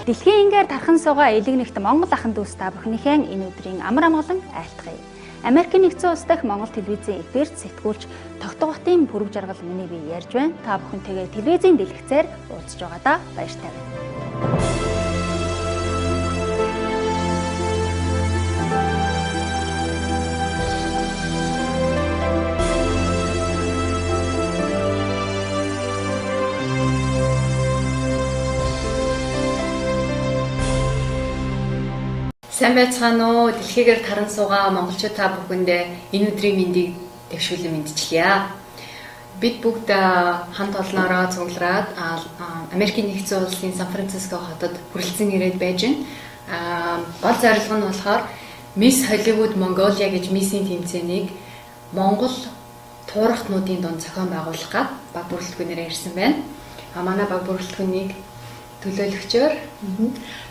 Дэлхийн ингээр тархан суугаа илэгнэгт Монгол ахын дүүс та бүхнийхэн энэ өдрийн амар амгалан айлтгая. Америкийн нэгдсэн улс дахь Монгол телевизийн эфирт сэтгүүлч тогтоохтын пүрэв жаргал миний бие ярьж байна. Та бүхэнтэйгээ телевизийн дэлгэцээр уулзж байгаадаа баяртай байна. Сайн байцгаана уу? Дэлхийгээр таран суугаа монголчууд та бүхэндээ энэ өдрийн мэндийг дэвшүүлэн мэдчилье. Бид бүгд хамт олноороо цуглараад Америкийн нэгдсэн улсын Сан Франциско хотод хүрэлцэн ирээд байж байна. Гол зорилго нь болохоор Miss Hollywood Mongolia гэж миссийн тэмцээнийг Монгол туурахтнуудын дунд зохион байгуулах гад баг бүрэлдэхүүнээр ирсэн байна. Манай баг бүрэлдэхүүнийг төлөөлөгчөөр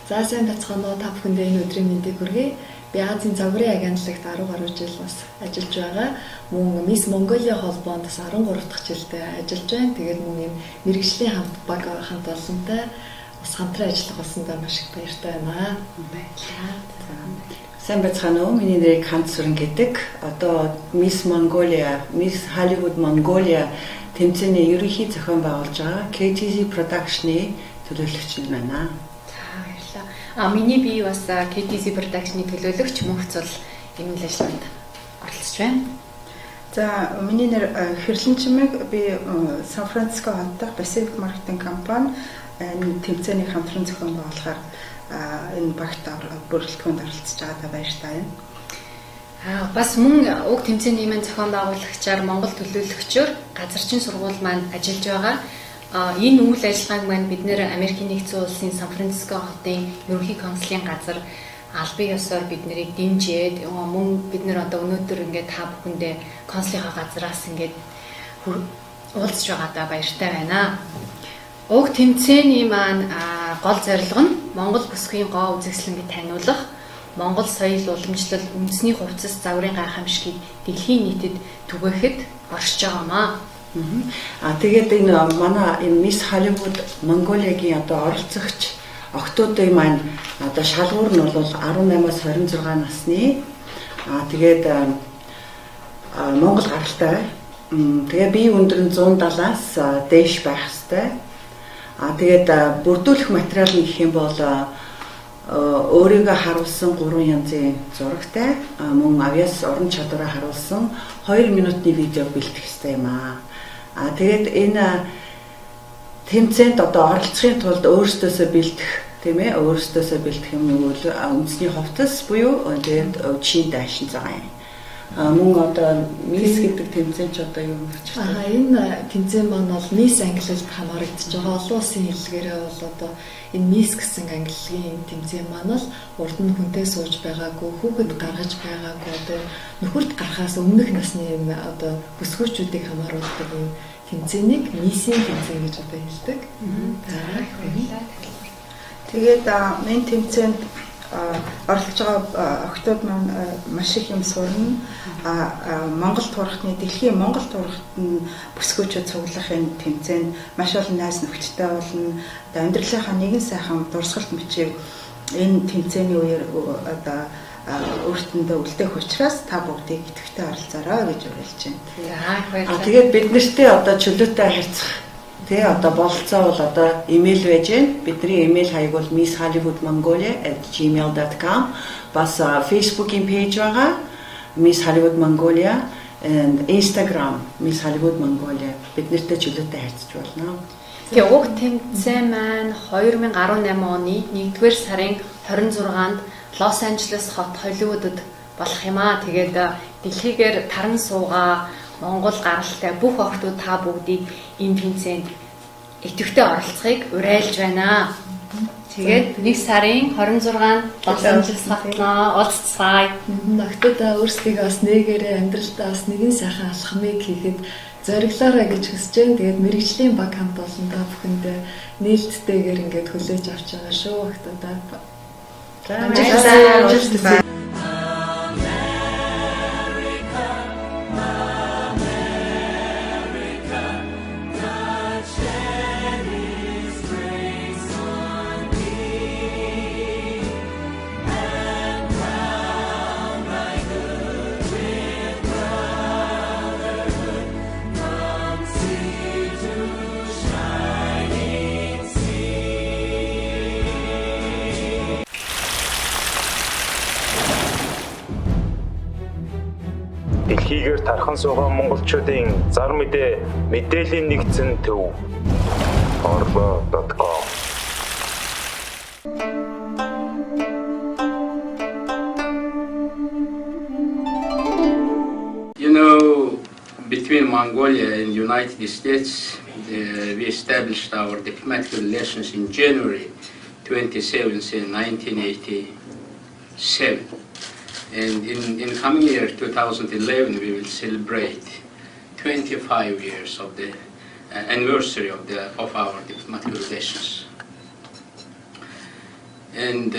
За сайн бацгаана уу, та бүхэндээ энэ өдрийн мэндийг хүргэе. Би Азийн загварын агентлагт 10 гаруй жил бас ажиллаж байгаа. Мөн Miss Mongolia холбоонд бас 13 дахь жилдээ ажиллаж байна. Тэгээд мөн энэ мэргэжлийн баг хамт олонтой бас хамтран ажиллах болсондоо маш их баяртай байна. Сайн бацгаана уу, миний нэрийг Хант Сүрэн гэдэг. Одоо Miss Mongolia, Miss Hollywood Mongolia тэмцээний ерөнхий зохион байгуулж байгаа KTZ Production-ы төлөөлөгч байна. Миний бие бас KTZ Production-ы төлөөлөгч мөн хэцүүл энэ үйл ажиллагаанд оролцож байна. За миний нэр Хэрлэн Чимэг, би Сан Франциско хотод Pacific Marketing компани энэ тэмцээний хамтран зохион байгуулахаар энэ багт бүрэлдэхүүнд оролцож байгаадаа баяртай байна. Бас мөн уг тэмцээний маань зохион байгуулагчаар Монгол төлөөлөгчөөр газарчин сургууль маань ажиллаж байгаа. Энэ үйл ажиллагааг маань бид нэр Америкийн нэгдсэн улсын Сан Франциско хотын ерөнхий консулын газар албан ёсоор бид нарыг дэмжиж мөн бид нэр одоо өнөөдөр ингээд та бүхэндээ консулынхаа газраас ингээд уулзж байгаадаа баяртай байна. Уг тэмцээний маань гол зорилго нь Монгол бүсгийн гоо үзэсгэлэнгийг таниулах, Монгол соёл уламжлал, үндэсний хувцас, загварын гайхамшигыг дэлхийн нийтэд түгээхэд оршиж байгаамаа. Тэгээд энэ манай энэ Miss Hollywood Mongolia-гийн одоо оролцогч охтуудын маань одоо шалгуур нь бол 18-аас 26 насны. Тэгээд Монгол гаралтай. Тэгээ бие өндөр нь 170-аас дээш байх ёстой. Тэгээд бүрдүүлэх материал нь гэх юм бол өөрийгөө харуулсан 3 янзын зурагтай мөн авьяас уран чадвараа харуулсан 2 минутны видео бэлтгэх ёстой юм аа. Тэгээд энэ тэмцээнд одоо оролцохын тулд өөрсдөөсөө бэлдэх, тийм ээ, өөрсдөөсөө бэлдэх юм уу үндэсний хувцас буюу тэгээд өвчин даашин заа юм. Мөн одоо Miss гэдэг тэмцээн ч одоо юу гэж байна? Энэ тэмцээн маань бол Miss ангиллалд хамаарагдаж байгаа. Олон улсын хэллэгээрээ бол одоо энэ Miss гэсэн ангиллагын тэмцээн маань л урд нь хүнтэй сууж байгаагүй, хүүхэд гаргаж байгаагүй, одоо нөхөрт гарахаас өмнөх насны энэ одоо бүсгүүчүүдийг хамааруулдаг юм тэмцээнийг Miss-ийн тэмцээн гэж одоо хэлдэг. Тэгээд энэ тэмцээнд оролцож байгаа охтууд маань маш их юм сурна. Монгол туурхтны дэлхийн Монгол туурхтны бүсгүүчүүд цуглах энэ тэмцээнд маш олон найз нөхдөдтэй болно. Амьдралынхаа нэгэн сайхан дурсгалт бичиг энэ тэмцээний үеэр одоо өөртөндөө үлдээх учраас та бүгдийг идэвхтэй оролцоорой гэж уриалж байна. Тэгээд бид нартэй одоо чөлөөтэй харьцах одоо бололцоо бол одоо имэйл байж байна. Бидний имэйл хаяг бол misshollywoodmongolia@gmail.com. Бас Facebook-ийн пэйж байгаа. Miss Hollywood Mongolia and Instagram Miss Hollywood Mongolia. Бид нартэй чөлөөтэй харьцаж болно. Тэгээ уг тэмцээн маань 2018 оны 1-р сарын 26-нд Лос Анжелес хот Холливуудад болох юм аа. Тэгээд дэлхийгээр таран суугаа Монгол гаралтай бүх охтууд та бүгдийг энэ тэмцээнд идэвхтэй оролцохыг уриалж байна. Тэгээд 1 сарын 26-нд Лос Анжелес хотноо уулзцгаая. Охтууд өөрсдийгөө бас нээгээрээ амьдралдаа бас нэгэн сайхан алхмыг хийхэд зориглоорой гэж хүсэж байна. Тэгээд мэргэжлийн баг хамт олон та бүхэндээ нээлттэйгээр ингээд хүлээж авч байгаа шүү охтуудаа. За Дэлхийгээр тархан суугаа монголчуудын зар мэдээ мэдээллийн нэгдсэн төв orlo.com. You know, between Mongolia and United States, we established our diplomatic relations in January 27th in 1987. And in coming year 2011, we will celebrate 25 years of the anniversary of our diplomatic relations. And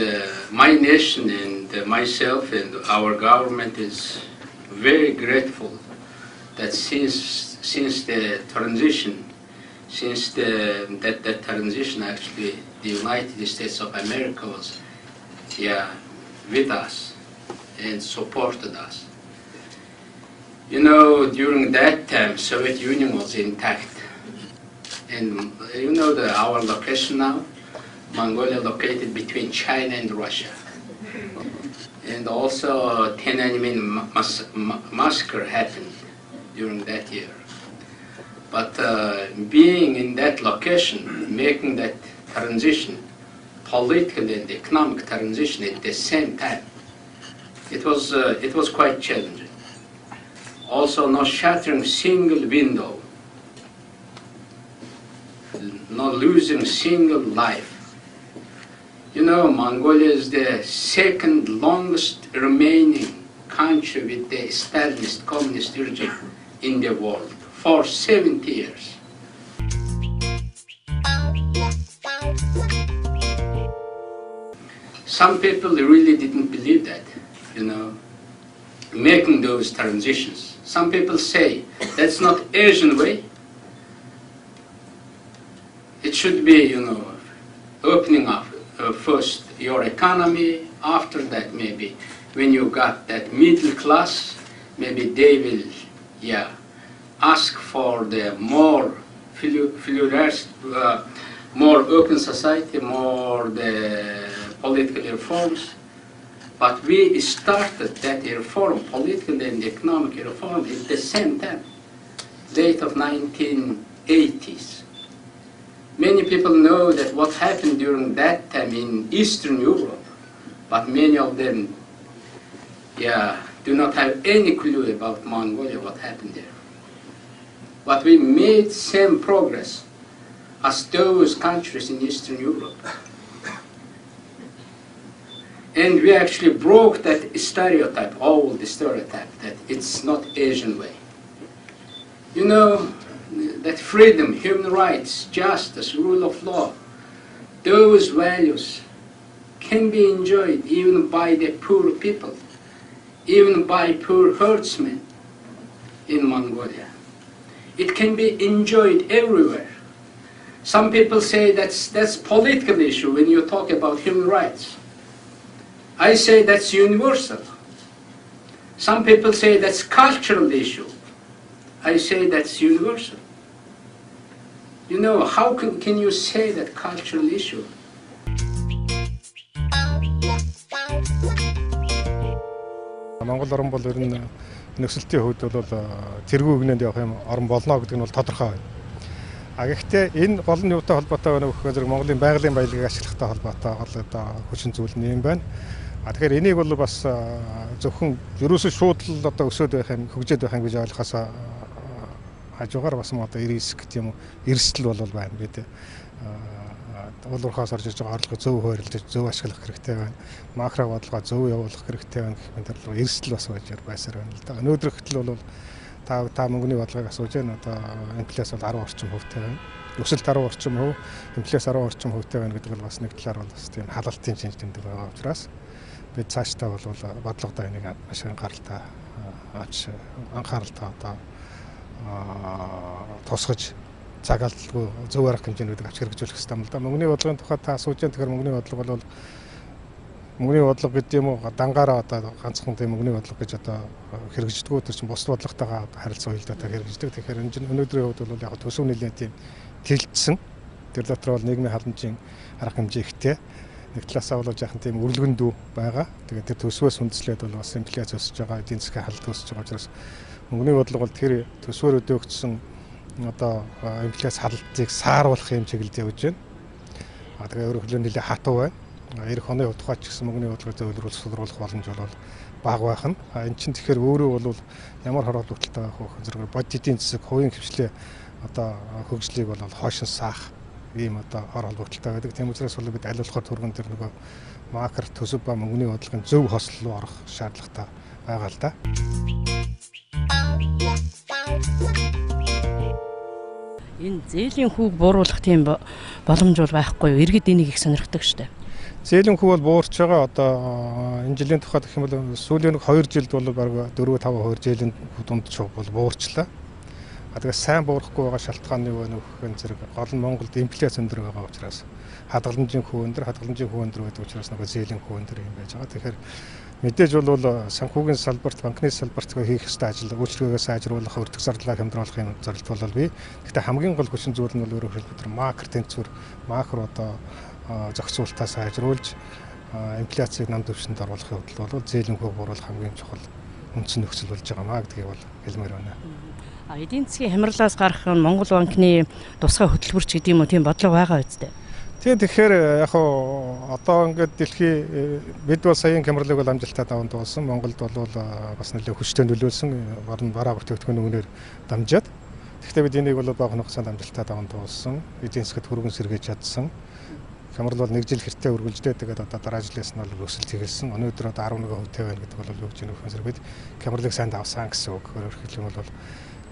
my nation and myself and our government is very grateful that since the transition, that transition actually, the United States of America was with us and supported us. You know, during that time, Soviet Union was intact. And you know our location now, Mongolia located between China and Russia. And also Tiananmen massacre happened during that year. But being in that location, making that transition, political and economic transition at the same time, it was quite challenging. Also, not shattering single window, not losing single life. You know, Mongolia is the second longest remaining country with the established communist regime in the world for 70 years. Some people really didn't believe that, you know, making those transitions. Some people say that's not Asian way. It should be, you know, opening up first your economy, after that maybe when you got that middle class, maybe they will, ask for the more more open society, more the political reforms. But we started that reform, political and economic reform, at the same time, late of 1980s. Many people know that what happened during that time in Eastern Europe, but many of them, do not have any clue about Mongolia, what happened there. But we made same progress as those countries in Eastern Europe. And we actually broke that stereotype, old stereotype, that it's not Asian way. You know, that freedom, human rights, justice, rule of law, those values can be enjoyed even by the poor people, even by poor herdsmen in Mongolia. It can be enjoyed everywhere. Some people say that's political issue when you talk about human rights. I say that's universal. Some people say that's cultural issue. I say that's universal. You know, how can you say that cultural issue? Монгол орн бол ер нь нөхцөлтийн хувьд бол тэргүй үгнэнд явах юм орн болно гэдэг нь бол тодорхой байна. Гэхдээ энэ голны юутай холбоотой байна вэ гэхээр Монголын байгалийн баялагийг ашиглахтай холбоотой гол одоо хүчин зүйл нь юм байна. Тэгэхээр энийг бол бас зөвхөн ерөөсөө шууд л одоо өсөд байх юм, хөгжөөд байх юм гэж ойлгохоос хажуугаар бас одоо риск тийм үү, эрсдэл бол байна гэдэг. Уулуурхаас орж иж байгаа орлого зөв хуваарлаж, зөв ашиглах хэрэгтэй байна. Макро бодлогоо зөв явуулах хэрэгтэй байна гэх мэт л эрсдэл бас байсаар байна л да. Өнөөдөр хэтэл бол та мөнгөний бодлогыг асууж байна. Одоо инфляц бол 10 орчим хувьтай байна. Өсөлт 10 орчим хувь, инфляц 10 орчим хувьтай байна гэдэг бол бас нэг талаар бол бас тийм халалтын шинж тэмдэг байгаа учраас бид цаашдаа бол бодлогодоо энийг маш анхааралтай одоо тусгаж цагаалдгүй зөв арга хэмжээнүүдийг авч хэрэгжүүлэх хэрэгтэй юм л да. Мөнгөний бодлогын тухай та асууж байгаа. Тэгэхээр мөнгөний бодлого бол мөнгөний бодлого гэдэг юм уу дангаараа одоо ганцхан тийм мөнгөний бодлого гэж одоо хэрэгждэггүй тэр чинь бус бодлоготойгоо харилцаа уялдаатай хэрэгждэг. Тэгэхээр энэ чинь өнөөдрийн хувьд бол яг төсөв нэлээд тийм тэлцсэн. Тэр дотор бол нийгмийн халамжийн арга хэмжээ ихтэй. нэг талаасаа бол жаахан тийм өрлгөн дүү байгаа. Тэгээд тэр төсвөөс үндэслээд бол бас инфляц өсөж байгаа, эдийн засгийн халт өсөж байгаа учраас мөнгөний бодлого бол тэр төсвөр өдөөгдсөн одоо инфляц халтыг сааруулах юм чиглэлд явж байна. Тэгээд өөрөөр хэлбэл нэлээд хатуу байна. Эх оны хувьд ч гэсэн мөнгөний бодлогыг зөвлөрүүлж судруулах боломж бол бага байх нь. Энд чинь тэгэхээр өөрөө бол ямар хорогдлоготой байх вэ? Зэрэг бодит эдийн засаг, хувийн хвшлээ одоо хөгжлийг бол хойшин саах ийм одоо хор холбогдолтой байдаг. Тийм учраас бол бид аль болохоор түргэн тэр нөгөө макро төсөв ба мөнгөний бодлогын зөв хослол руу орох шаардлагатай байгаа л да. Энэ зээлийн хүүг бууруулах тийм боломж бол байхгүй юу? Иргэд энийг их сонирхдаг штэ. Зээлийн хүү бол буурч байгаа. Одоо энэ жилийн тухайд гэх юм бол сүүлийн 2 жилд бол бараг 4-5% зээлийн хүү дунд чуу бол буурчлаа. Тэгээд сайн буурахгүй байгаа шалтгаан нь юу вэ нөхөн зэрэг гол нь Монголд инфляц өндөр байгаа учраас хадгаламжийн хүү өндөр байдаг учраас нөгөө зээлийн хүү өндөр юм байж байгаа. Тэгэхээр мэдээж бол санхүүгийн салбарт, банкны салбарт хийх ёстой ажил, үйлчлэгээ сайжруулах, өртөг зардлаа хямдруулах юм зорилт бол бий. Гэхдээ хамгийн гол хүчин зүйл нь бол өөрөөр хэлбэл макро тэнцвэр, макро одоо зохицуулалтаа сайжруулж инфляцийг нам дэвшинд оруулахын хувьд бол зээлийн хүү бууруулах хамгийн чухал үндсэн нөхцөл болж байгаамаа гэдгийг бол хэлмээр байна. Эдийн засгийн хямралаас гарах нь Монгол банкны тусгай хөтөлбөрч гэдэг юм уу тийм бодлого байгаа үстэй. Тэгэхээр яг одоо ингээд дэлхий бид бол саяын хямралыг бол амжилттай даван туулсан. Монголд бол бас нэлээд хүчтэй нөлөөлсөн бараа бүртгэгдэхүүн өгнөр дамжаад. Гэхдээ бид энийг бол бага хугацаанд амжилттай даван туулсан. Эдийн засгт хөргөн сэргээж чадсан. Хямрал бол 1 жил хэртээ үргэлжлээд тэгээд одоо дараа жилээс нь бол өсөлт хийсэн. Өнөөдөр одоо 11% байна гэдэг бол юу гэж нөхөн зэрэг бид хямралыг сайн давсан гэсэн үг. Өөрөөр хэлбэл бол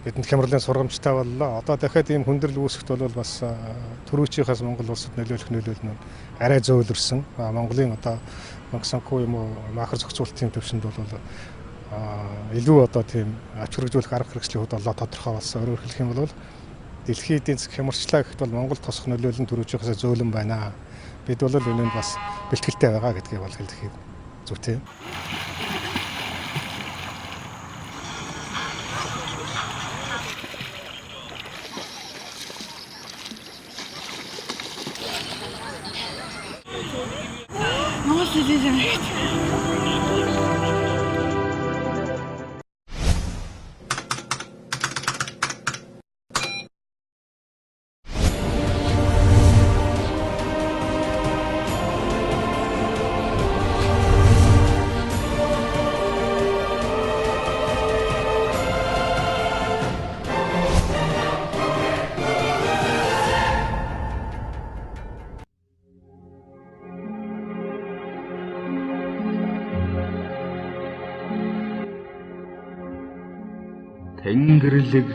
бидэнд хямралын сургамжтай боллоо. Одоо дахиад ийм хүндрэл үүсэхт бол бас төрүүчийнхээс Монгол улсад нөлөөлөх нөлөөлөл нь арай зөөлрсөн. Монголын одоо банк санхүү юм уу макро зохицуулалтын төвшөнд бол илүү одоо тийм ач холбогдуулах арга хэрэгслийн хувьд олоо тодорхой болсон. Өөрөөр хэлэх юм бол дэлхийн эдийн засаг хямарчлаа гэхэд бол Монгол тосох нөлөөлөл нь төрүүчийнхээс зөөлөн байна. Бид бол өнөөдөр бас бэлтгэлтэй байгаа гэдгийг бол хэлэх зүйтэй. Тэнгэрлэг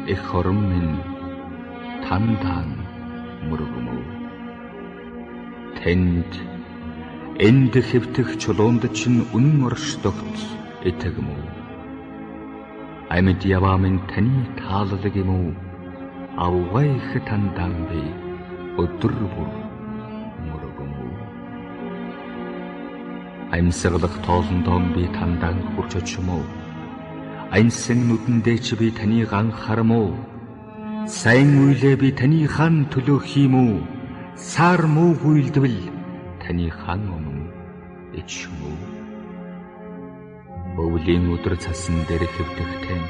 эх орон минь тандан мөргөмөө. Тэнд энд хэвтэх чулуунд чинь үнэн оршдогт этэгмөө. Амьд яваа минь таны тааллаг юм уу? Авгайх тандан би өдөр бүр мөргөмөө. Амьсгалах тоолондон би тандан хурж очимөө. Айнсан нүдэндээ чи би таныг анхаармөө. Сайн үйлээ би таны хан төлөө хиймүү. Сар муу хүйлдэвэл таны хан өмнө ичмүү. Өвлийн өдөр цасан дээр хэвтэгтэй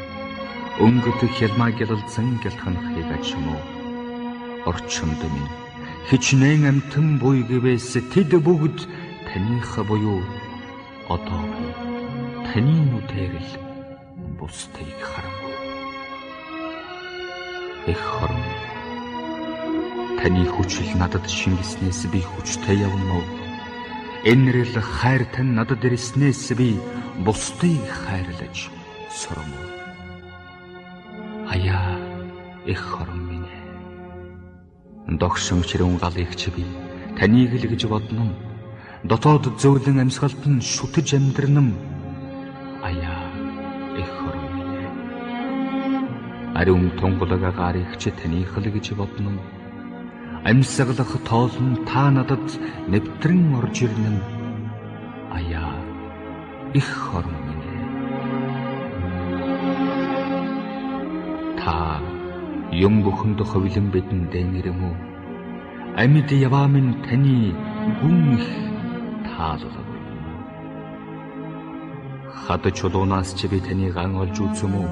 өнгөт хялмаа гялалзан гялтханахыг ачмуу. Орчомд минь хичнээн амтан буйгэвэс тэд бүгд таних буюу одоо таны нүдээр л бусдыг харамгүй. Эх хорон таны хүчил надад шингэснээс би хүчтэй явна уу? Энэрл хайр тань надад ирснээс би бусдыг хайрлаж сурна уу? Аяа эх хорон минь догшин чирүүн галыг чи би таныг л гэж бодно. Дотоод зөөлөн амьсгалт нь шүтэж амьдрнам. Аяа эх хорон минь ариун тунгалаг агарыг чи таних л гэж бодно. Амьсгалах тоолн та надад нэвтрэн орж ирнэ. Аяа эх хорон минь та юм бүхэнд хөвлөн бидэн дэнэрэм үү? Амьд яваа минь таны гүн их тааллав. Хад чулуунаас чи би таныг ан олж үзэм үү?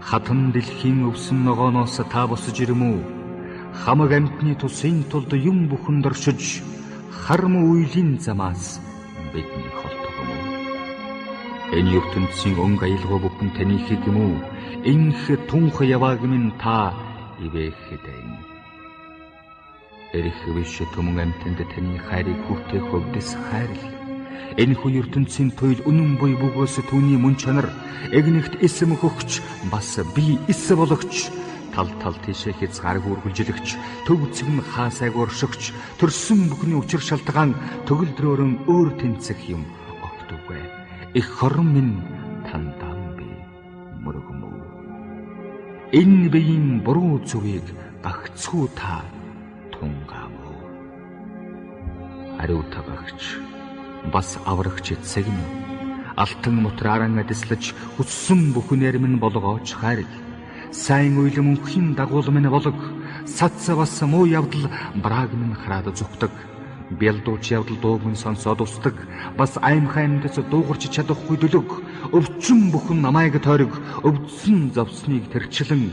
Хатан дэлхийн өвсөн ногооноос та босож ирэм үү? Хамаг амьтны тусын тулд юм бүхэнд оршиж, харм үеийн замаас бидний холтгом уу? Энэ ертөнцийн өнгө аялгаа бүхэн таны хиг юм уу? Энх тунх явааг минь та ивэхэдэн. Эрх биш төмөн амьтанд таны хайрыг хүртээх өвдөс хайрл. Энэ хүн ертөнцийн туйл үнэн буй бөгөөс түүний мөн чанар эгнэгт эсэм хөгч бас би эс болгоч тал тал тийшээ хязгаарг үргэлжилэгч төв цэгн хаасайг уршигч төрсөн бүхний учир шалтгаан төгөлдрөөрөн өөр тэнцэх юм огтугай. Их хорон минь тандан би мөргөмөө. Энэ биеийн буруу зүвийг багцгүй та тунгаамөө. Ариутагагч бас аврагч эцэг минь алтан мутрааран адислаж хүссэн бүхнээр минь болгооч хайр. Сайн үйл мөнхийн дагуул минь болог сац бас муу явдал брааг минь хараад зүгтэг. Бэлдууч явдал дууг минь сонсоод устдаг. Бас аимхай амьдас дуугарч чадахгүй дөлөг. Өвчин бүхэн намайг тойрог. Өвдсөн зовсныг тэрчлэн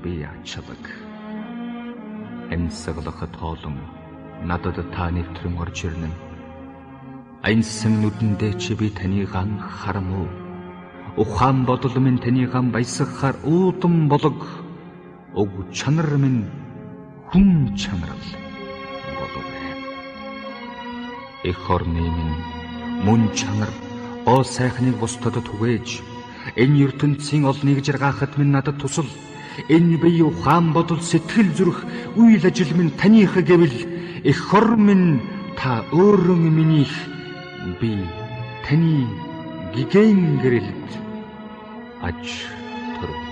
би ачалаг. Амьсгалах тоолон надад та нэвтрэн орж ирнэ. Аянсан нүдэндээ чи би таныг анхаарам уу? Ухаан бодол минь таныг баясгахаар уудам болог. Уг чанар минь хүн чанарл болог. Их орны минь мөн чанар гоо сайхныг бусдад түгээж энэ ертөнцийн олныг жаргахад минь надад тусал. Энэ бие ухаан бодол сэтгэл зүрх үйл ажил минь таних гэвэл их ор минь та өөрөн минийх би таны гигэн гэрэлд аж төрөв.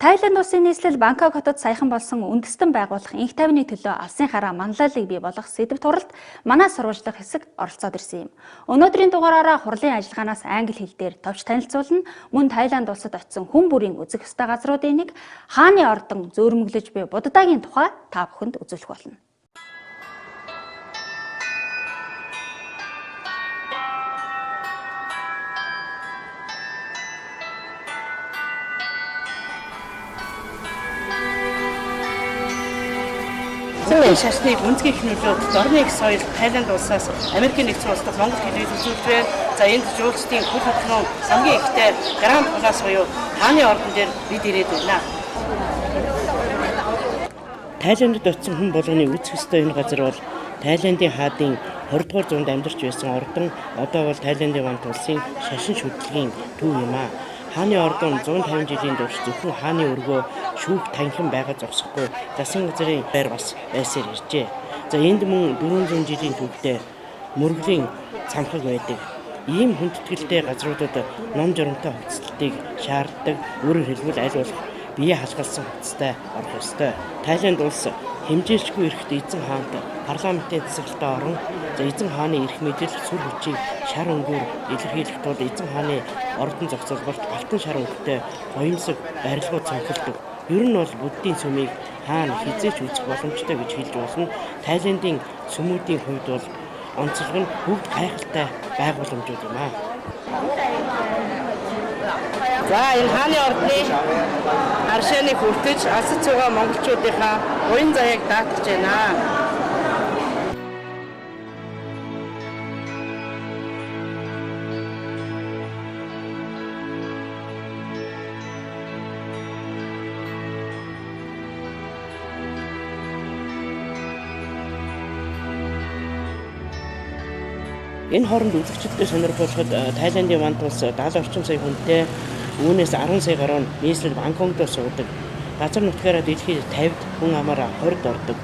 Тайланд улсын нийслэл Бангкок хотод саяхан болсон үндэстэн байгуулах инх тавины төлөө алсын хараа манлайлалыг бий болгох сэдв туралд манай сурвалжлах хэсэг оролцоод ирсэн юм. Өнөөдрийн дугаараараа хурлын ажиллагаанаас англи хэл дээр товч танилцуулна. Мөн Тайланд улсад очисон хүн бүрийн үзэх ёстой газруудын нэг хааны ордон зөөрмөглөж буй Буддагийн тухай та бүхэнд үзүүлэх болно. Шашны гүнзгий эхнүүлүүд орны их соёл Тайланд улсаас Америкийн нэгдсэн улсад Монгол телевиз үзүүлбэр за энд жуулчдын бүх хөтнөө хамгийн ихтэй гранд плас буюу хааны ордон дээр бид ирээд байна. Тайландд очсон хүн болгоны үзэх ёстой энэ газар бол Тайландын хаадын 20 дугаар зуунд амьдарч байсан ордон одоо бол Тайландын вант улсын шашин шүтлэгийн төв юм аа. Хааны ордон 150 жилийн турш зөвхөн хааны өргөө шүүх танхим байгаа зогсохгүй засан газрын байр бас байсаар иржээ. За энд мөн 400 жилийн түүхтэй мөргөлийн цамхаг байдаг. Ийм хүндэтгэлтэй газруудад ном журамтай хувцалтыг шаарддаг. Өөрөөр хэлбэл аль болох бие халахсан хувцастай орох ёстой. Тайланд улс хэмжээлшгүй эрхт эзэн хаанд парламентын засаглалтаа орон эзэн хааны эрх мэдэл сүр хүчийг шар өнгөөр илэрхийлэх тулд эзэн хааны ордон зохицуулалт алтан шар өнгөтэй гоёмсог барилгууд цонхолдог. Ер нь бол буддийн сүмийг хаана хизээч үзэх боломжтой гэж хэлж болно. Тайландын сүмүүдийн хувьд бол онцлог нь бүгд гайхалтай байгууламжууд юм аа. За энэ хааны ордны аршааны хүртэж асаж байгаа монголчуудынхаа уян заяаг даатгаж байна. Энэ хооронд үзэгчдэд сонирхолтой Тайландын вант улс 70 орчим сая хүнтэй үүнээс 10 сая гаруй нийслэл Бангкокд суудаг. Газар нутгаараа дэлхийд 50-д хүн амаараа 20-д ордог.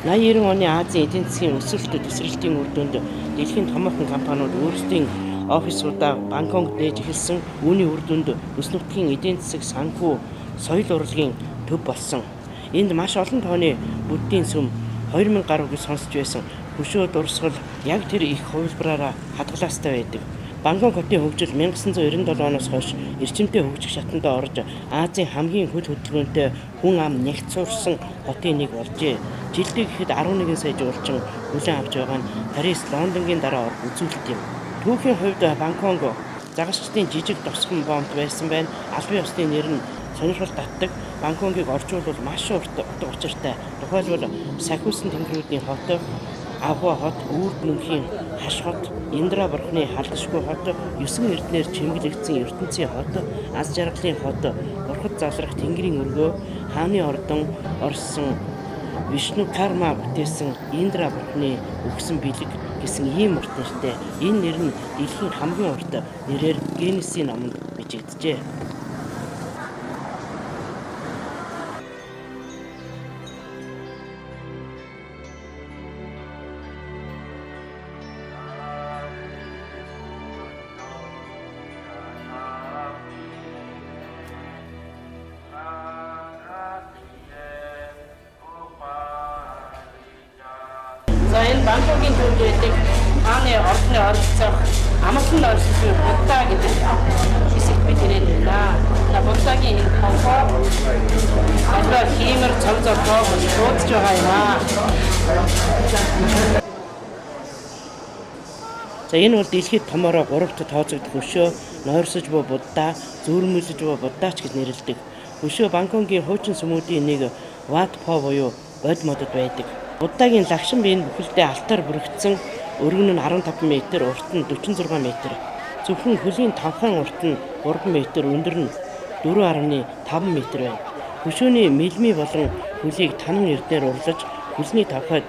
80-90 оны Азийн эдийн засгийн өсөлт тесрэлтийн үр дүнд дэлхийн томоохон компаниуд өөрсдийн офисуудаа Бангкокт нээж эхэлсэн. Үүний үр дүнд бүс нутгийн эдийн засаг, санхүү, соёл урлагийн төв болсон. Энд маш олон тооны бүддийн сүм 2000 гаруй гэж сонсч байсан хөшөө дурсгал яг тэр их хувилбараараа хадгалаастай байдаг. Бангкок хотын хөгжил 1997 оноос хойш эрчимтэй хөгжих шатанд орж Азийн хамгийн хөл хөдөлгөөнтэй хүн ам нягцуурсан хотын нэг болжээ. Жилдээ гэхэд 11 сая жуулчин хүлээн авч байгаа нь Парис, Лондонгийн дараа үзүүлэлт юм. Түүхийн хувьд Бангкок загасчдын жижиг тосгон бомб байсан байна. Албан ёсны нэр нь сонирхол татдаг. Бангкокийг орчуулбал маш урт утга учиртай. Тухайлбал Сахиусан тэнгэрүүдийн хот, Агва хот, Үүрд нүнхийн хаш хот, Индра бурхны халдшгүй хот, 9 эрднэр чимгэлэгдсэн ертөнцийн хот, аз жаргалын хот, бурхад залрах тэнгэрийн өргөө, хааны ордон орсон Вишну Карма бүтээсэн Индра бурхны өгсөн бэлэг гэсэн ийм урт нэртэй. Энэ нэр нь дэлхийн хамгийн урт нэрээр Гиннесийн номонд бичигджээ. Бангкокийн төвд байдаг хааны ордны оролцох амгалан оролцох Будда гэдэг хэсэгт бид ирээд байна. Буддагийн энэ хонхоо одоо хиймэр цог зогсоо шуудж байгаа юм аа. За энэ бол дэлхийд томороо 3-т тооцогдох хөшөө, нойрсож буй Будда, зүүрмэлж буй Буддач гэж нэрлэдэг. Хөшөө Бангкокийн хуучин сүмүүдийн нэг Wat Po буюу бод модод байдаг. Буддагийн лагшин биеийн бүхэлдээ алтаар бүрэгдсэн, өргөн нь 15 м, урт нь 46 м. Зөвхөн хөлийн тавхан урт нь 3 м, өндөр нь 4.5 м байна. Хөшөөний мэлми болон хөлийг танан эрднээр урлаж, хөлний тавхад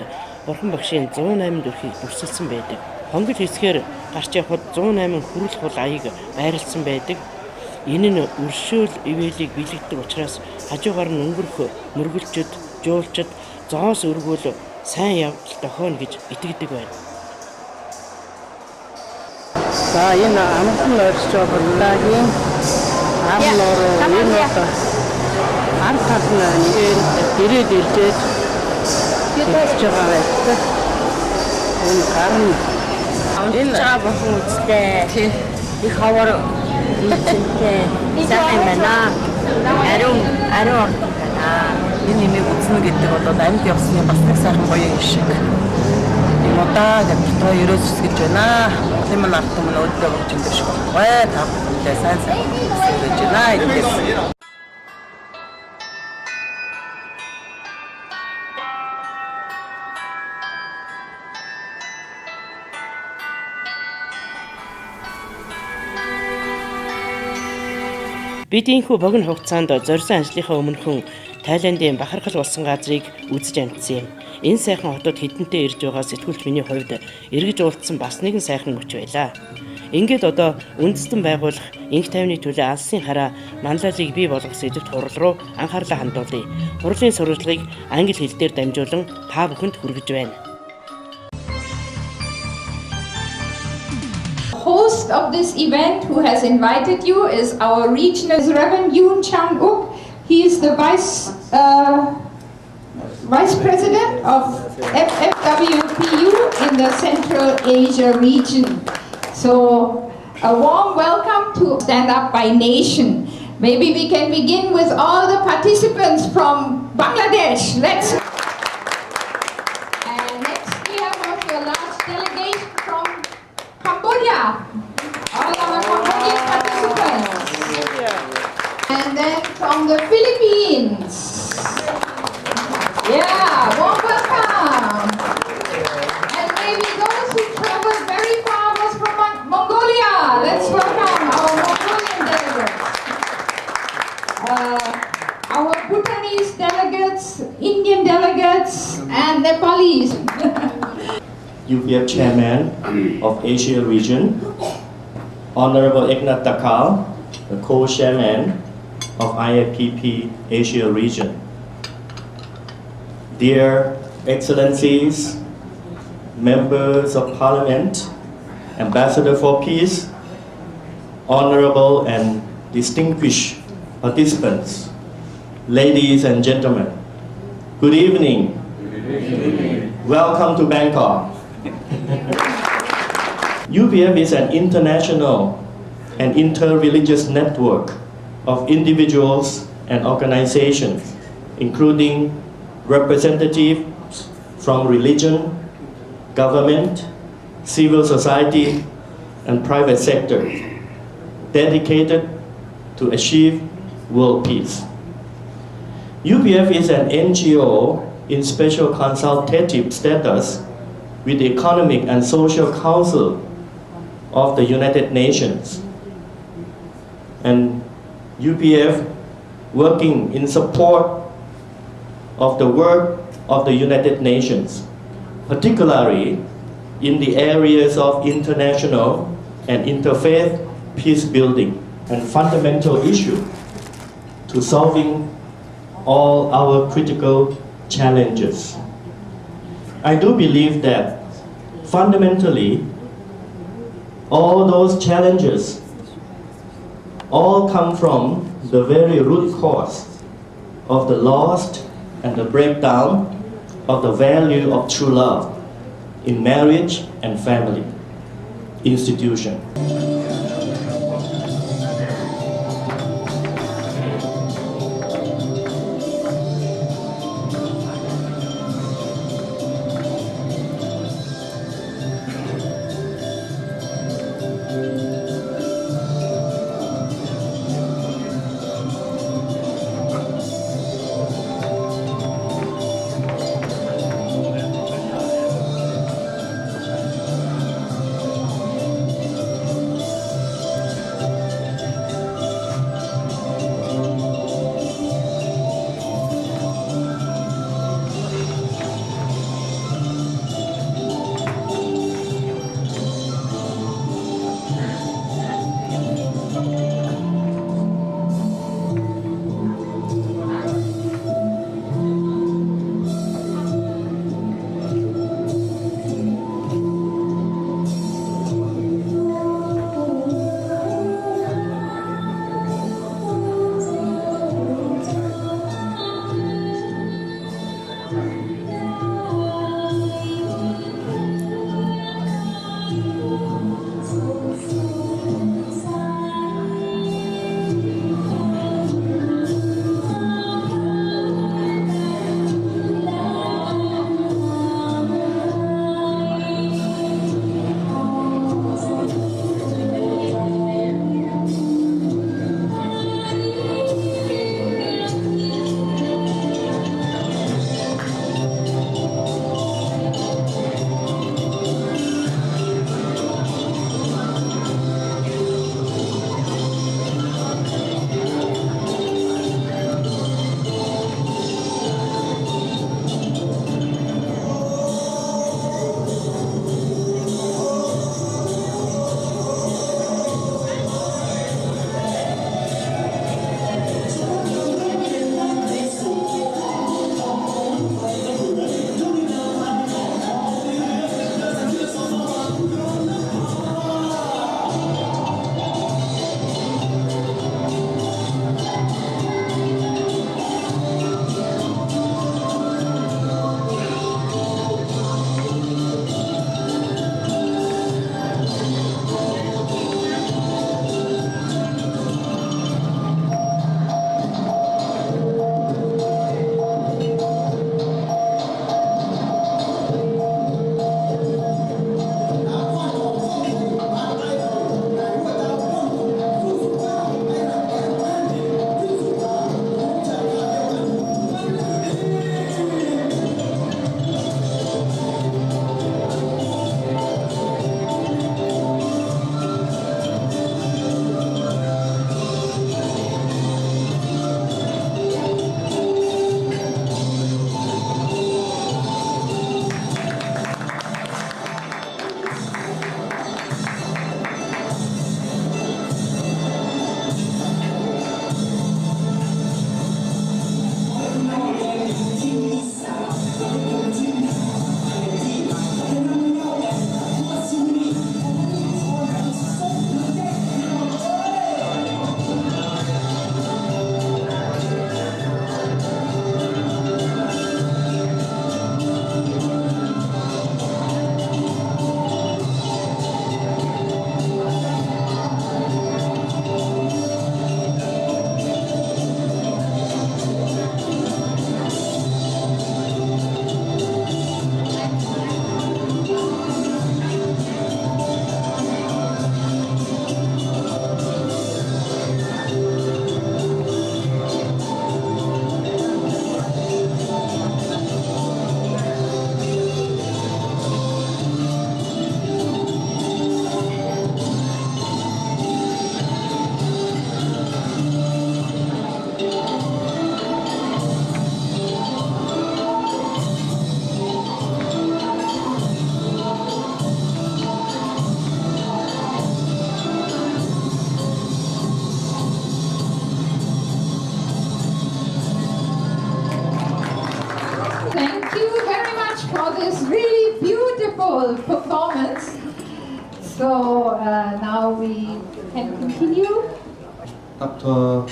бурхан багшийн 108 дүрхийг дүрсэлсэн байдаг. Хонгол хэсгээр гарч явхад 108 хүрэл хул аяг байрлсан байдаг. Энэ нь өршөөл ивэлийг бэлэгдэг учраас хажуугаар нь өнгөрөх мөргөлчд, жуулчд зоос өргүүл сайн явдал тохионо гэж итгэдэг байна. За энэ амгалан орж байгаа Буддагийн ам нуруу энэ одоо ам тална ирээд иржээж хийж байгаа байдаг. Энэ гарын энэ бурхан үстэй их хавар үстэй сайн байна. Ариун байна. Энэ нэмийг үзнэ гэдэг бол амьд явсны бас нэг сайхан гоё юм шиг. Юм удаа гэдэг ерөөс үсгэж байна. Тийм нь арт юм өөдөө болж энэ шиг байна. Та бүхэндээ сайн үсгэж байна гэдэг. Бид ийхүү богино хугацаанд зорьсон ажлынхаа өмнөхөн Тайландын бахархал болсон газрыг үзэж амжсан юм. Энэ сайхан хотод хэдэнтэй ирж байгаа сэтгүүлч миний хувьд эргэж уулзсан бас нэгэн сайхан мөч байлаа. Ингээд одоо үндэстэн байгуулах инх тайвны төлөө алсын хараа манлайлалыг бий болгох сэдвт хурал руу анхаарлаа хандуулъя. Хурлын сурвалжлагыг англи хэл дээр дамжуулан та бүхэнд хүргэж байна. Host of this event who has invited you is our regional Reverend Yoon Chang-uk. He is the Vice President of FFWPU in the Central Asia region. So a warm welcome to Stand Up by Nation. Maybe we can begin with all the participants from Bangladesh. Let's. And next we have also a large delegation from Cambodia. All our Cambodian participants. And then from the Philippines. Yeah, warm welcome. And maybe those who traveled very far was from Mongolia. Let's welcome our Mongolian delegates. Our Bhutanese delegates, Indian delegates, and Nepalese. UPF Chairman of Asia Region, Honorable Eknath Dakal, the Co-Chairman of IFPP Asia Region. Dear Excellencies, Members of Parliament, Ambassador for Peace, honorable and distinguished participants, ladies and gentlemen, good evening. Welcome to Bangkok. UPF is an international and inter-religious network of individuals and organizations, including representatives from religion, government, civil society, and private sector, dedicated to achieve world peace. UPF is an NGO in special consultative status with the Economic and Social Council of the United Nations. And UPF working in support of the work of the United Nations, particularly in the areas of international and interfaith peace building and fundamental issue to solving all our critical challenges. I do believe that fundamentally all those challenges all come from the very root cause of the loss and the breakdown of the value of true love in marriage and family institution. wonderful performance. So now we can continue. Dr.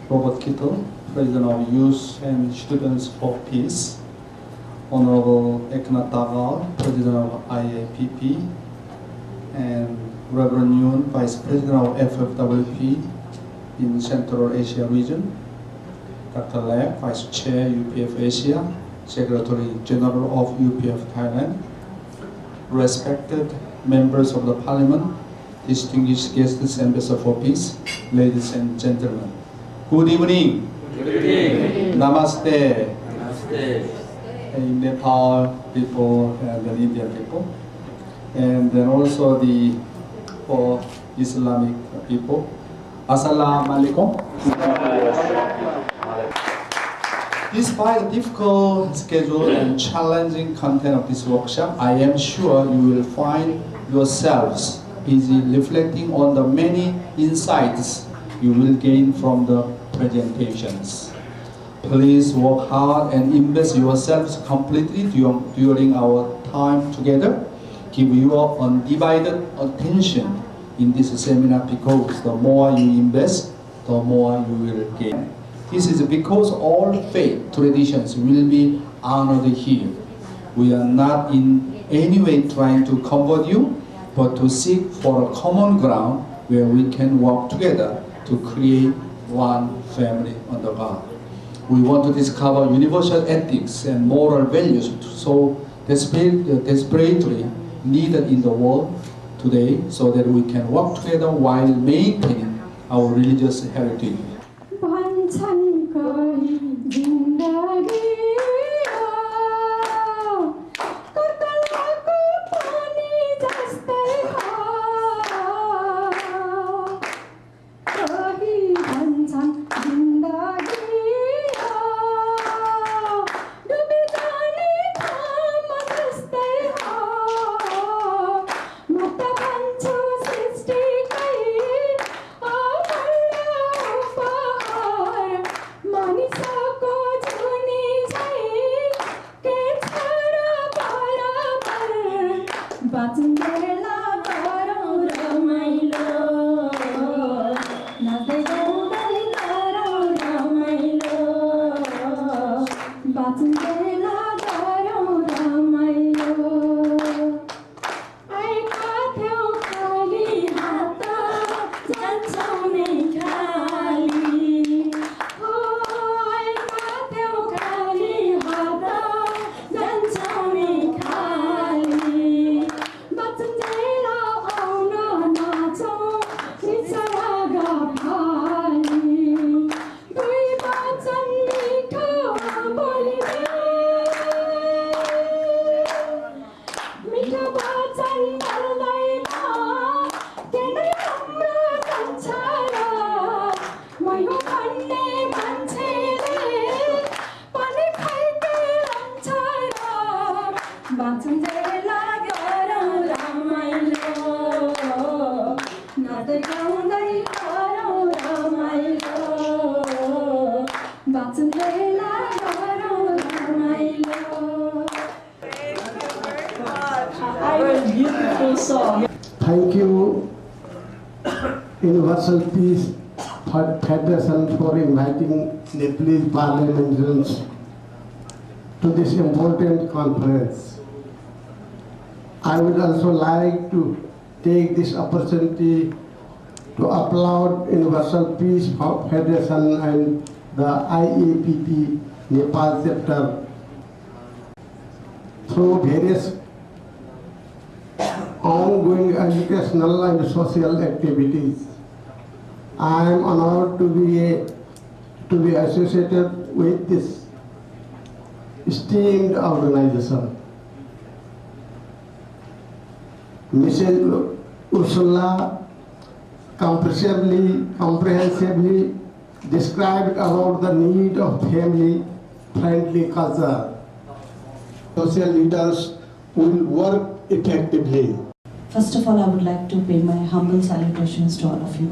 Robert Kittle, President of Youth and Students for Peace. Honorable Eknath Dagal, President of IAPP. And Reverend Yoon, Vice President of FFWP in Central Asia region. Dr. Lek, Vice Chair, UPF Asia, Secretary General of UPF Thailand. Respected members of the Parliament, distinguished guests, Ambassador for Peace, ladies and gentlemen. Good evening. Good evening. Namaste. Namaste. In Nepal people and the Indian people. And then also the for Islamic people. Assalamu alaikum. Despite the difficult schedule and challenging content of this workshop, I am sure you will find yourselves busy reflecting on the many insights you will gain from the presentations. Please work hard and invest yourselves completely during our time together. Give your undivided attention in this seminar because the more you invest, the more you will gain. This is because all faith traditions will be honored here. We are not in any way trying to convert you, but to seek for a common ground where we can work together to create one family under God. We want to discover universal ethics and moral values so desperately needed in the world today so that we can work together while maintaining our religious heritage. Thank you, Universal Peace Federation, for inviting Nepalese parliamentarians to this important conference. I would also like to take this opportunity to applaud Universal Peace Federation and the IAPP Nepal chapter through various ongoing educational and social activities. I am honored to be associated with this esteemed organization. Mrs. Ursula comprehensively described about the need of family-friendly culture. Social leaders will work effectively. First of all, I would like to pay my humble salutations to all of you.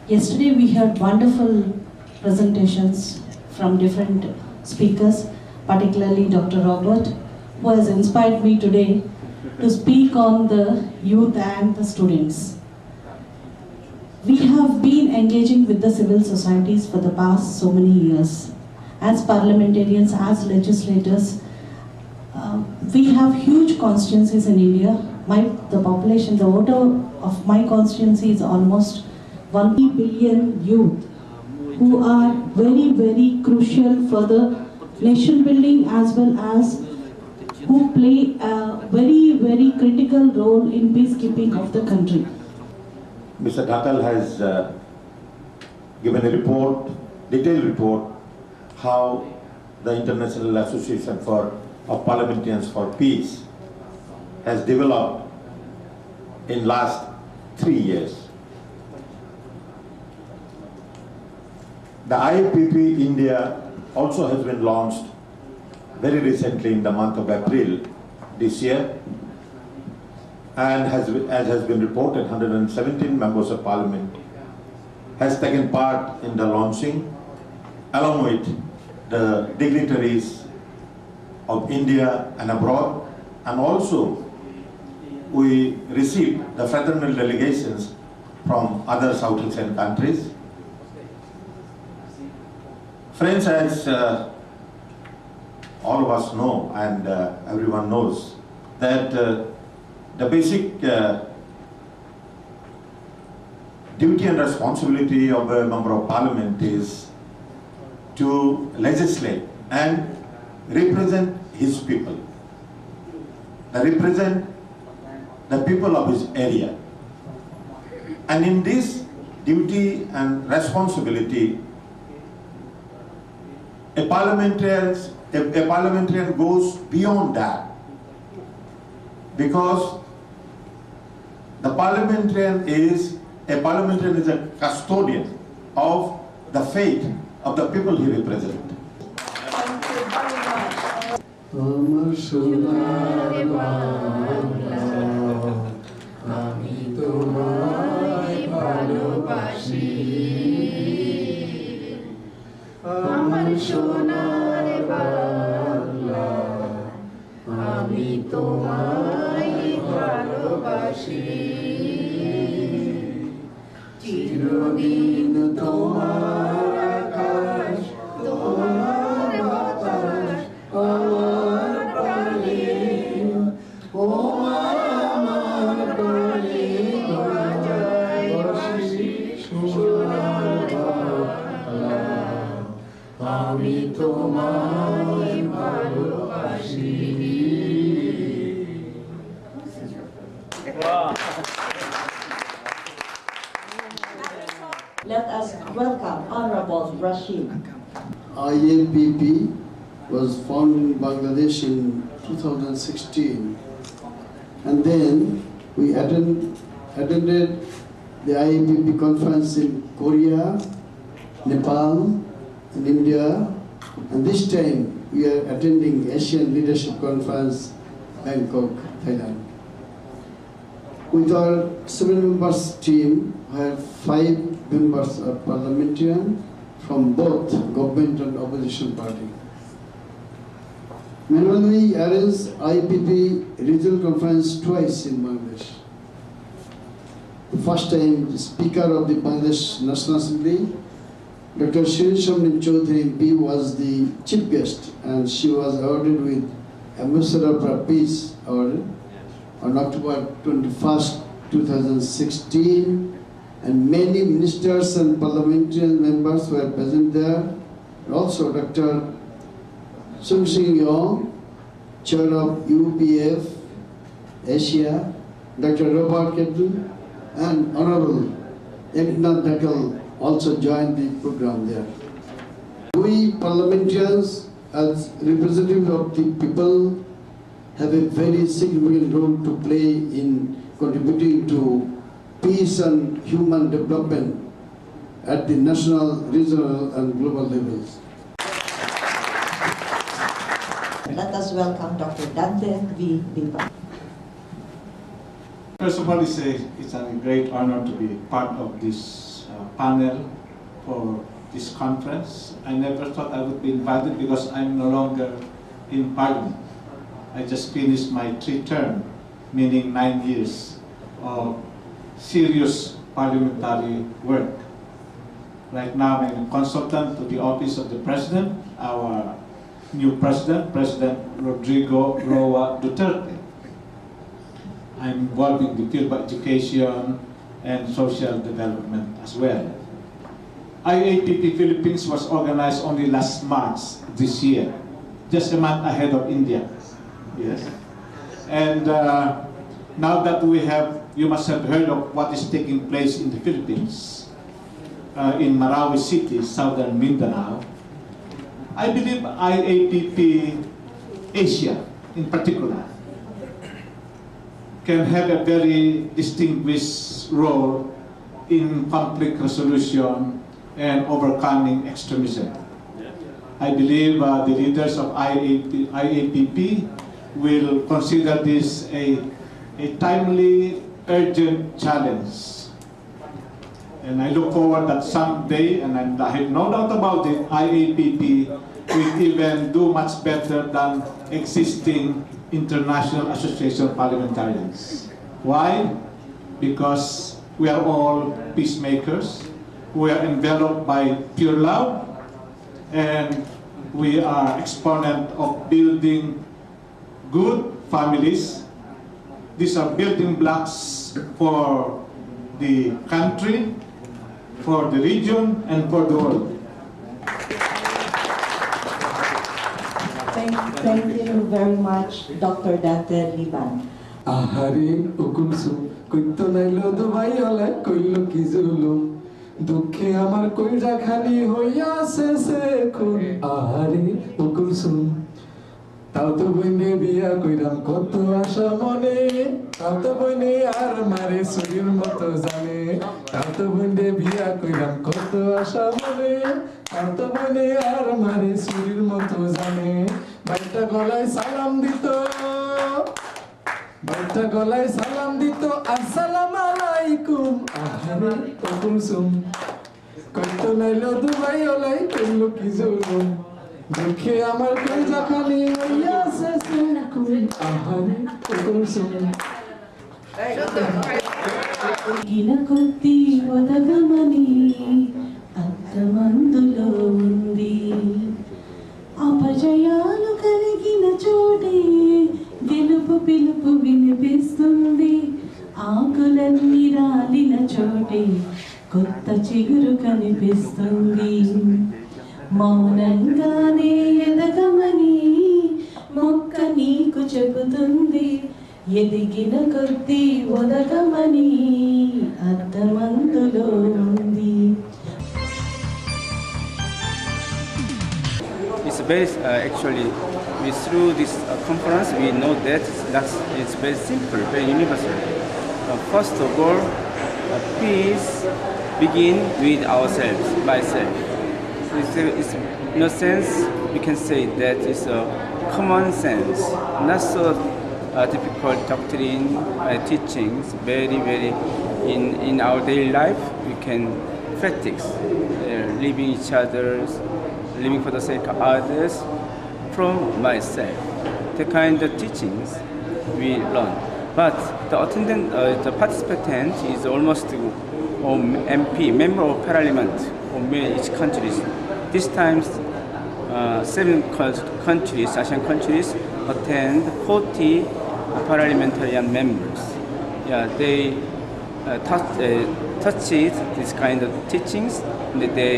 Yesterday we heard wonderful presentations from different speakers, particularly Dr. Robert, who has inspired me today to speak on the youth and the students. We have been engaging with the civil societies for the past so many years. As parliamentarians, as legislators, we have huge constituencies in India. The population, the voter of my constituency is almost 1 billion youth who are very, very crucial for the nation building as well as who play a very, very critical role in peacekeeping of the country. Mr. Дахь has given a report, detailed report, how the International Association of Parliamentarians for Peace has developed in last 3 years. The IAPP India also has been launched very recently in the month of April this year, and as has been reported, 117 members of parliament has taken part in the launching, along with the dignitaries of India and abroad, and also we received the fraternal delegations from other South Asian countries. Friends, as all of us know and everyone knows that the basic duty and responsibility of a member of parliament is to legislate and represent his people, represent the people of his area. And in this duty and responsibility, a parliamentarian goes beyond that, because the parliamentarian is a custodian of the fate of the people he represents. Let us welcome Honorable Rashid. IAPP was formed in Bangladesh in 2016, and then we attended the IAPP conference in Korea, Nepal, and India, and this time we are attending Asian Leadership Conference, Bangkok, Thailand. With our 7 members team, we have 5 members of parliamentarian from both government and opposition party. Meanwhile, we arranged IPP regional conference twice in Bangladesh. The first time, the Speaker of the Bangladesh National Assembly, Dr. Shirin Shamrin Chaudhary MP, was the chief guest, and she was awarded with Ambassador for Peace Award on October 21st, 2016. And many ministers and parliamentarian members were present there. And also Dr. Sung Sing Yong, Chair of UPF Asia, Dr. Robert Kettle, and Honorable Eknath Dakal also joined the program there. We parliamentarians, as representatives of the people, have a very significant role to play in contributing to peace and human development at the national, regional, and global levels. Let us welcome Dr. Dante V. Dipa. First of all, it's a great honor to be part of this panel for this conference. I never thought I would be invited because I'm no longer in Parliament. I just finished my 3 term, meaning 9 years of serious parliamentary work. Right now, I'm a consultant to the Office of the President, our new President, President Rodrigo Roa Duterte. I'm involved in the field of education and social development as well. IAPP Philippines was organized only last March this year, just a month ahead of India. Yes. And now that you must have heard of what is taking place in the Philippines, in Marawi City, southern Mindanao, I believe IAPP Asia in particular can have a very distinguished role in conflict resolution and overcoming extremism. I believe the leaders of IAPP will consider this a timely, urgent challenge. And I look forward that someday, and I have no doubt about it, IAPP will even do much better than existing international association parliamentarians. Why? Because we are all peacemakers. We are enveloped by pure love, and we are exponent of building good families. These are building blocks for the country, for the region, and for the world. Thank you very much, Dr. Dante Liban. Ahari ukulsum kuito nailo dubai ole koilo kizulum dukhe amar koira khani hoya se kun ahari ukulsum তাও তো বইনে বিয়া কইরাম কত আশা মনে তাও তো বইনে আর মারে শরীর মতো জানে তাও তো বইনে বিয়া কইরাম কত আশা মনে তাও তো বইনে আর মারে শরীর মতো জানে বাইটা গলায় সালাম দিত বাইটা গলায় সালাম দিত আসসালামু আলাইকুম আহারে ও কুলসুম কত নাইলো দুবাই ওলাই কইলো কি জুলুম দুঃখে আমার কলজা খালি হইয়াছে সুকুন আহারে ও কুলসুম గిన కొద్ది వదగమని అర్థమందులో ఉంది అపజయాలు కలిగిన చోటే గెలుపు పిలుపు వినిపిస్తుంది ఆకులన్నీ రాలిన చోటే కొత్త చిగురు కనిపిస్తుంది మౌనంగానే ఎదగమని మొక్క నీకు చెబుతుంది ఎదిగిన కొద్ది ఒదగమని అర్థమందులో ఉంది. It's very actually through this conference we know that it's very simple, very universal. First of all, peace begin with ourselves, by self. It's in a sense we can say that it's a common sense, not so typical doctrine teachings. Very in our daily life we can practice living each other's, living for the sake of others from myself. The kind of teachings we learn. But the participant is almost MP, member of parliament of each countries. This time 7 countries, Asian countries, attend 40 parliamentarian members. Yeah, they touch this kind of teachings, and they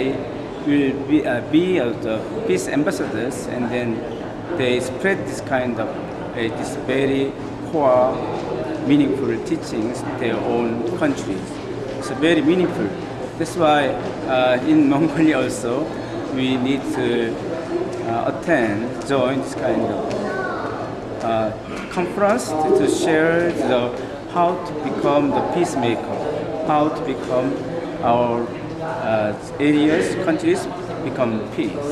will be the peace ambassadors, and then they spread this kind of this very core, meaningful teachings to their own countries. It's very meaningful. That's why in Mongolia also we need to join this kind of conference to share how to become the peacemaker, how to become our areas, countries become peace.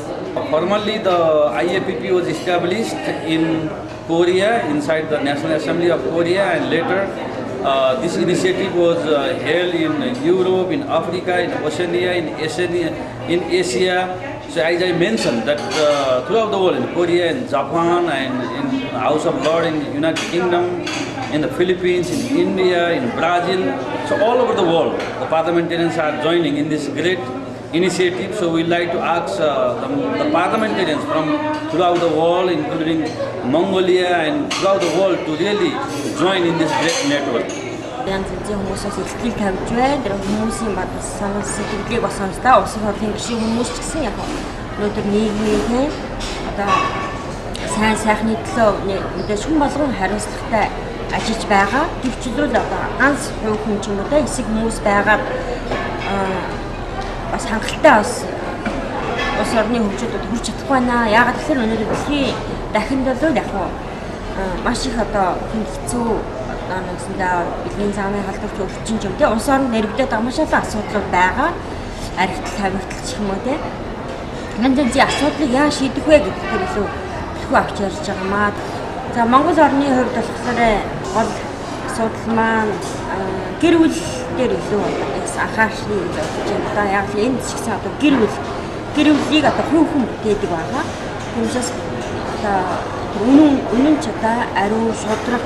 Formally, the IAPP was established in Korea, inside the National Assembly of Korea, and later this initiative was held in Europe, in Africa, in Oceania, in Asia, So as I mentioned that throughout the world, in Korea, in Japan, and in House of Lords in the United Kingdom, in the Philippines, in India, in Brazil, so all over the world, the parliamentarians are joining in this great initiative. So we'd like to ask the parliamentarians from throughout the world, including Mongolia and throughout the world, to really join in this great network. Янз бүрийн хүмүүсээс ихтгэл тавьж байна. Тэр хүмүүсийн бадас санал сэтгэлийг бас сонсдоо. Улсын хурлын гишүүн хүмүүс ч гэсэн яг өнөөдөр нийгмийн одоо сайн сайхны төлөө мэдээж хүн болгон хариуцлагатай ажиллаж байгаа. Төвчлөл одоо ганц хувь хүн ч юм уу эсэг хүмүүс байгаад бас хангалттай бас улс орны хөгжөлд хүрч чадахгүй байна. Яагаад гэхээр өнөөдөр дэлхийн дахинд бол яг маш их одоо хэцүү нэгсэндээ бидний замын халдварт өвчин ч юм те улс орнд нэрвдэд байгаа маш олон асуудлууд байгаа. Архитект тавигдалч юм уу те. Энд зэн асуудлыг яаж шийдэх вэ гэдгээр илүү төлөв авч ярьж байгаа маа. За Монгол орны хувьд болохоор гол асуудал маань гэр бүл дээр илүү анхаарчны зөвлөж байна. Яг л энэ зэгцэн одоо гэр бүлийг одоо хүн бүтээдэг байгаа. Түүнээс одоо үнэн ч одоо ариун шудраг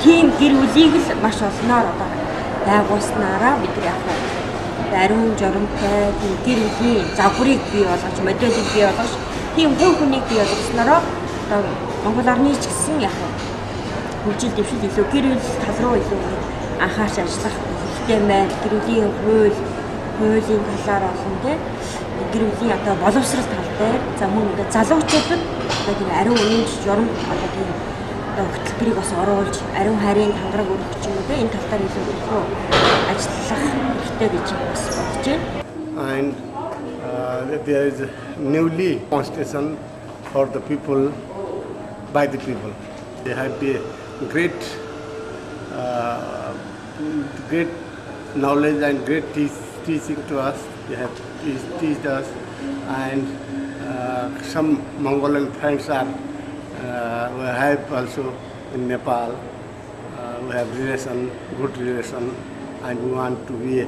тийм гэр бүлийг л маш олноор одоо байгуулснараа бид яг ариун жоромтой тийм гэр бүлийн загварыг бий болгож модельийг бий болгож тийм хувь хүнийг бий болгоснороо одоо Монгол орны ч гэсэн яг хөгжил дэвшил илүү гэр бүл тал руу илүү анхаарч ажиллах хэрэгтэй байна. Гэр бүлийн хуулийн талаар олон тийм гэр бүлийн одоо боловсрол тал дээр за мөн залуучуудад одоо тийм ариун үнэн журам одоо тийм хөтөлбөрийг бас оруулж ариун хайрын хангараг өргөх юм уу энэ тал дээр илүү төлөв ажиллах хэрэгтэй гэж бас бодож байна. And there is newly constitution for the people by the people. They have the great knowledge and great teaching to us. They have teach us, and some Mongolian friends are we have also in Nepal. We have good relation, and we want to be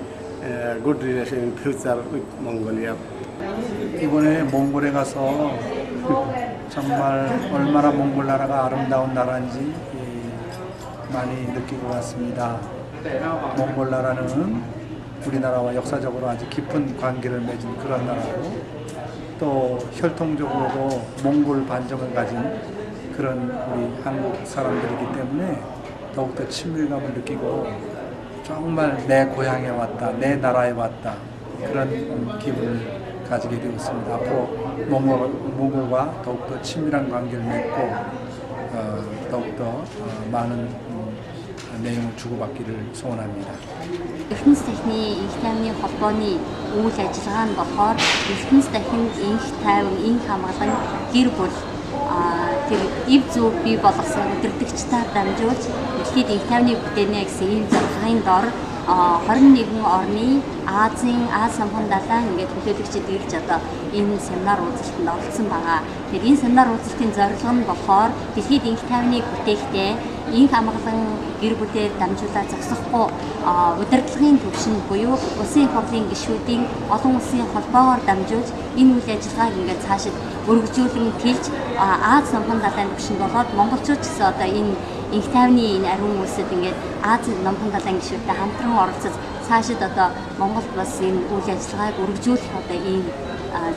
good relation in future with Mongolia. 이번에 몽골에 가서 정말 얼마나 몽골 나라가 아름다운 나라인지 많이 느끼고 왔습니다. 몽골 나라는 우리나라와 역사적으로 아주 깊은 관계를 맺은 그런 나라고 또 혈통적으로도 몽골 반정을 가진 그런 우리 한국 사람들이기 때문에 더욱더 친밀감을 느끼고 정말 내 고향에 왔다, 내 나라에 왔다 그런 기분을 가지게 되었습니다. 앞으로 몽골과 더욱더 친밀한 관계를 맺고 더욱더 많은 내용을 주고받기를 소원합니다. Эрдэнэс дахины инх тайвны холбооны үйл ажиллагаа нь болохоор эрдэнэс дахинд инх тайван, инх хамгаалан гэр бүл тэр ив зөв бий болгосон өдөртөгчдээр дамжуулж дэлхийд инх тайвны бүтээнэ гэсэн ийм зорилгын дор 21 орны Азийн самхан далайн ингээд төлөөлөгчид ирж одоо энэ семинар уулзалтанд оролцсон байгаа. Тэгэхээр энэ семинар уулзалтын зорилго нь болохоор дэлхийд инх тайвныг бүтээхдээ инх хамгаалан гэр бүлээр дамжуулаад зогсохгүй удирдлагын төвшин буюу улсын хурлын гишүүдийн олон улсын холбоогоор дамжуулж энэ үйл ажиллагааг ингээд цаашид өргөжүүлэн тэлж Аз самхан далайн төвшин болоод монголчууд ч гэсэн одоо энэ инх тайвны энэ ариун үйлсэд ингээд Аз самхан далайн гишүүдтэй хамтран оролцож цаашид одоо Монголд бас энэ үйл ажиллагааг өргөжүүлэх одоо ийм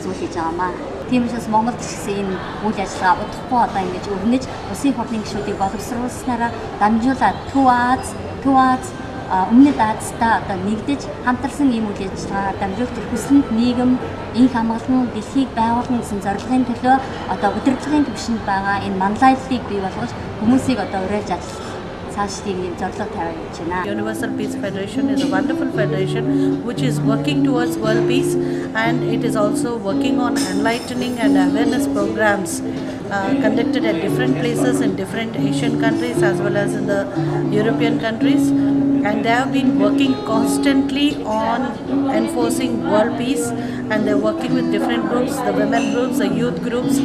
зүйл хийж байгаамаа. Тийм учраас Монголд ч гэсэн энэ үйл ажиллагаа удахгүй одоо ингэж өрнөж улсын хурлын гишүүдийг боловсруулснараа дамжуулаад Төв Аз өмнөд Азтай одоо нэгдэж хамтарсан ийм үйл ажиллагаа дамжуулах хүсэлт нийгэм инх хамгаалан дэлхийг байгуулна гэсэн зорилгын төлөө одоо удирдлагын түвшинд байгаа энэ манлайллыг бий болгож хүмүүсийг одоо уриалж ажиллах Universal Peace Federation is a wonderful federation which is working towards world peace, and it is also working on enlightening and awareness programs conducted at different places in different Asian countries as well as in the European countries, and they have been working constantly on enforcing world peace, and they're working with different groups, the women groups, the youth groups,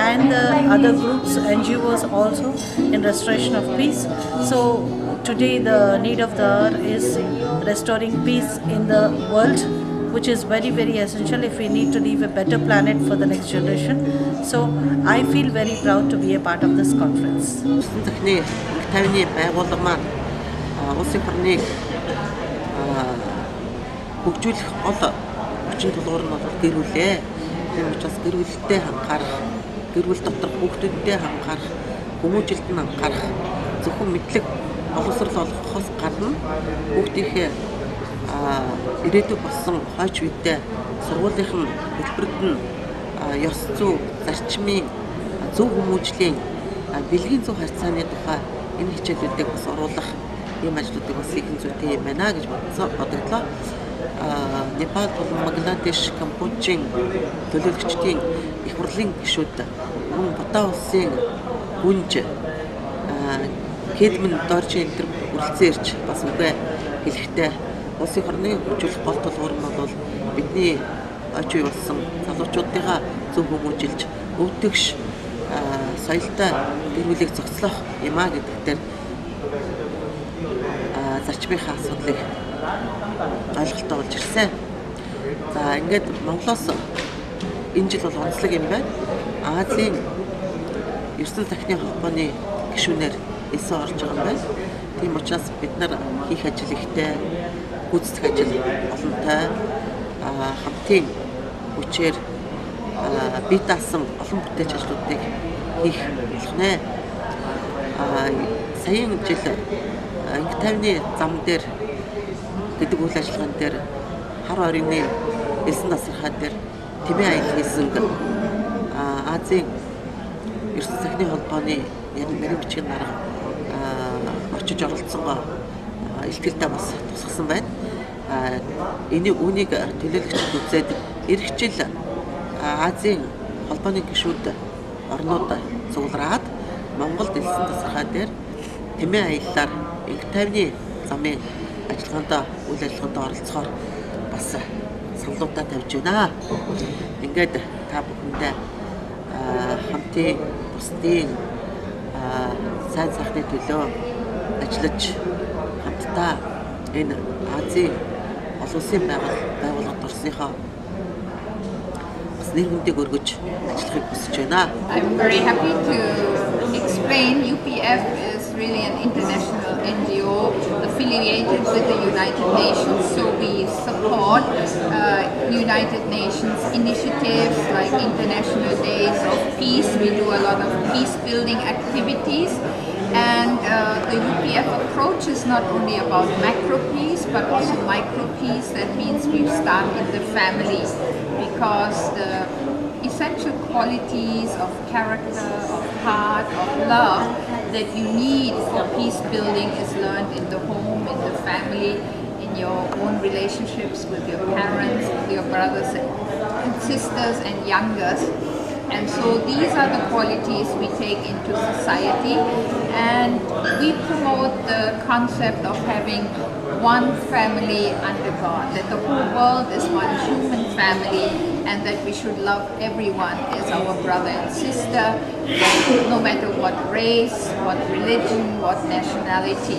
and the other groups, NGOs also, in restoration of peace. So today the need of the hour is restoring peace in the world which is very, very essential if we need to leave a better planet for the next generation. So I feel very proud to be a part of this conference. Хөгжүүлэх гол хүчин тулгуур нь бол гэр бүлээ. Тийм учраас гэр бүлтэй ханхаарах, гэр бүл доторх хүүхдүүдтэй ханхаарах, хүмүүжилт нь анхаарах, зөвхөн мэдлэг боловсрол олгохоос гадна хүүхдийнхээ ирээдүйг болсон хойч үедээ сургуулийнх нь хөтөлбөрт нь ёс зүй, зарчмын зөв хүмүүжлийн бэлгийн зөв харьцааны тухай энэ хичээлүүдийг бас оруулах ийм ажлуудыг бас хийх зүйтэй юм байна гэж бодогдлоо. Непал болон Бангладеш, Камбожийн төлөөлөгчдийн их хурлын гишүүд мөн Бутан улсын гүнж Кэдмэн Доржи энэ үргэлжлэн ирж бас үгээ хэлэхдээ улсын орны хөгжүүлэх гол тулгуур нь бол бидний очиж болсон залуучуудынхаа зөв хүмүүжилж өвдөгш соёлтой гэр бүлийг зохицлох юм а гэдэг дээр зарчмынхаа асуудлыг ойлголттой болж ирсэн. За ингээд Монголоос энэ жил бол онцлог юм байна. Азийн ертөнц дахны холбооны гишүүнээр эсэ орж байгаа юм байна. Тийм учраас бид нар хийх ажил ихтэй, гүйцэтгэх ажил олонтой, хамтын хүчээр бие даасан олон бүтээч ажлуудыг хийх болох нэ. Саяын жил анги тайвны зам дээр гэдэг үйл ажиллагаан дээр хар орны элсэн тасархай дээр тэмээ аялал хийсэн Азийн ертөнц захны холбооны нарийн бичгийн дарга очиж оролцсон илтгэлтэй бас тусгасан байна. Үүнийг төлөөлөгчд үзээд эх жил Азийн холбооны гишүүд орнууд цуглараад Монголд элсэн тасархай дээр тэмээ аяллаар анги тайвны замын ажиллагаанд үйл ажиллагаанд оролцохоор бас саналуудаа тавьж байна. Ингээд та бүхэндээ хамтын бусдын сайн сайхны төлөө ажиллаж хамтдаа энэ Азийн олон улсын байгууллагад орсныхоо бас нэр хүндийг өргөж ажиллахыг хүсэж байна. I'm very happy to explain UPF is really an international NGO affiliated with the United Nations, so we support United Nations initiatives like International Days of Peace. We do a lot of peace building activities, and the UPF approach is not only about macro peace but also micro peace. That means we start in the family, because the essential qualities of character, of heart, of love that you need for peace building is learned in the home, in the family, in your own relationships with your parents, with your brothers and sisters and youngers. And so these are the qualities we take into society, and we promote the concept of having one family under God, that the whole world is one human family, and that we should love everyone as our brother and sister, no matter what race, what religion, what nationality.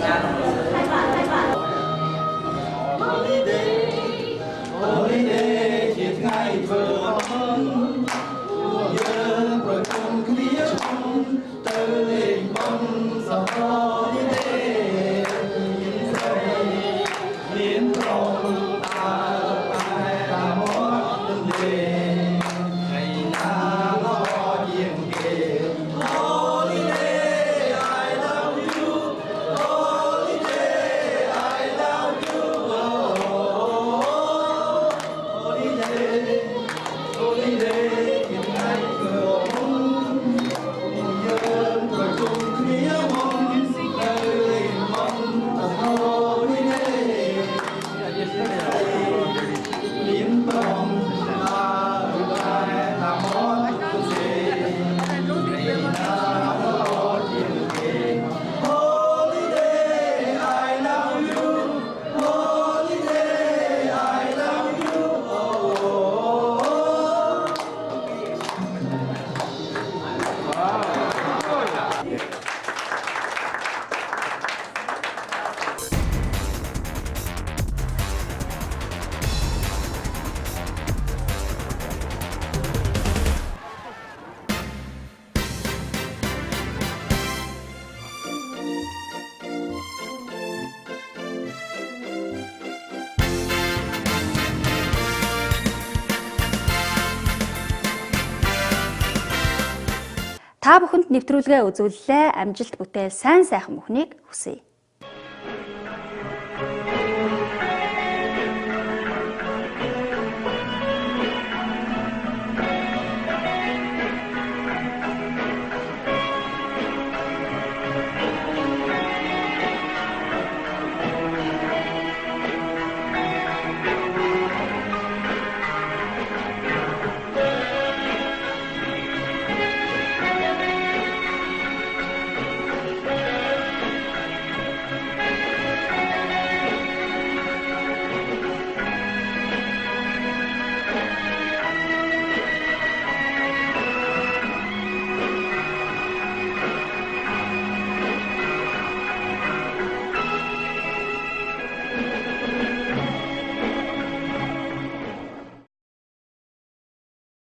Та бүхэнд нэвтрүүлгээ үзүүллээ. Амжилт бүтээл сайн сайхан бүхнийг хүсье.